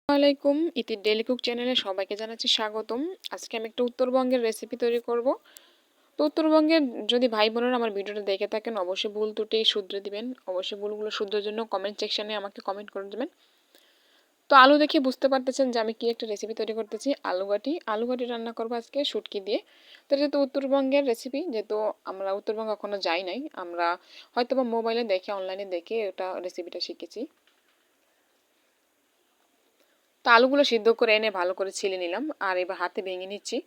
আলাইকুম, ইতির daily cook চ্যানেলে সবাইকে জানাচ্ছি স্বাগতম। আজকে আমি একটা উত্তরবঙ্গের রেসিপি তৈরি করব। তো উত্তরবঙ্গের যদি ভাই বোনেরা আমার ভিডিওটা দেখে থাকেন অবশ্যই ভুল ত্রুটি শুধরে দিবেন। অবশ্যই ভুলগুলো শুধরার জন্য কমেন্ট সেকশনে আমাকে কমেন্ট করে দেবেন। তো আলু দেখে বুঝতে পারতেছেন যে আমি কি একটা রেসিপি তৈরি করতেছি। আলু ঘাটি রান্না করবো আজকে শুটকি দিয়ে। তো যেহেতু উত্তরবঙ্গের রেসিপি, যেহেতু আমরা উত্তরবঙ্গ কখনো যাই নাই, আমরা হয়তো বা মোবাইলে দেখে অনলাইনে দেখে ওটা রেসিপিটা শিখেছি। তো আলুগুলো সিদ্ধ করে এনে ভালো করে ছিলে নিলাম, আর এবার হাতে ভেঙে নিচ্ছি।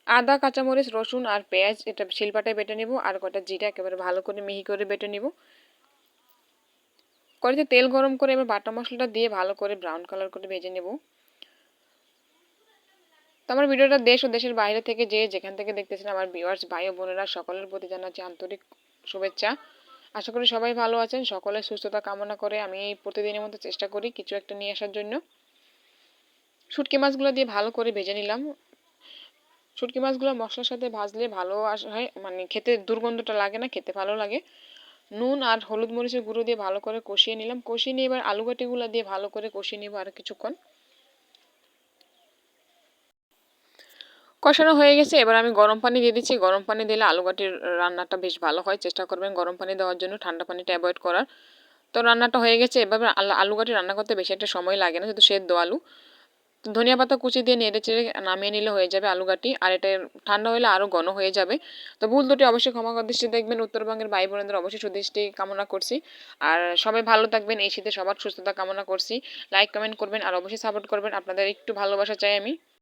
আদা, কাঁচামরিচ, রসুন আর পেঁয়াজ এটা শিলপাটায় বেটে নেব, আর কটা জিরা একেবারে ভালো করে মিহি করে বেটে নেব। কড়াইতে তেল গরম করে এবার বাটা মশলাটা দিয়ে ভালো করে ব্রাউন কালার করে ভেজে নেব। তো আমার ভিডিওটা দেশ ও দেশের বাইরে থেকে যেখান থেকে দেখতেছেন আমার ভিউয়ার্স ভাই ও বোনেরা সকলের প্রতি জানাচ্ছি আন্তরিক শুভেচ্ছা। আশা করি সবাই ভালো আছেন। সকলের সুস্থতা কামনা করে আমি প্রতিদিনের মতো চেষ্টা করি কিছু একটা নিয়ে আসার জন্য। শুটকি মাছগুলো দিয়ে ভালো করে ভেজে নিলাম। শুটকি মাছগুলো মশলার সাথে ভাজলে ভালো হয়, মানে খেতে দুর্গন্ধটা লাগে না, খেতে ভালো লাগে। নুন আর হলুদ মরিচের গুঁড়ো দিয়ে ভালো করে কষিয়ে নিলাম। কষিয়ে নিয়ে এবার আলু গাটিগুলো দিয়ে ভালো করে কষিয়ে নিব আর কিছুক্ষণ। কষানো হয়ে গেছে, এবার আমি গরম পানি দিয়ে দিচ্ছি। গরম পানি দিলে আলু গাটির রান্নাটা বেশ ভালো হয়। চেষ্টা করবেন গরম পানি দেওয়ার জন্য, ঠান্ডা পানিটা অ্যাভয়েড করার। তো রান্নাটা হয়ে গেছে। এভাবে আলু গাটি রান্না করতে বেশি একটা সময় লাগে না, যেহেতু সেদ্ধ আলু। ধনিয়া পাতা কুচি দিয়ে নেড়ে চেড়ে নামিয়ে নিলে হয়ে যাবে আলু গাটি, আর এটা ঠান্ডা হলে আরও ঘন হয়ে যাবে। তো ভুল দুটি অবশ্যই ক্ষমা দৃষ্টি দেখবেন। উত্তরবঙ্গের ভাই বোনেদের অবশ্যই সুদৃষ্টি কামনা করছি। আর সবাই ভালো থাকবেন, এই শীতে সবার সুস্থতা কামনা করছি। লাইক কমেন্ট করবেন আর অবশ্যই সাপোর্ট করবেন, আপনাদের একটু ভালোবাসা চাই আমি।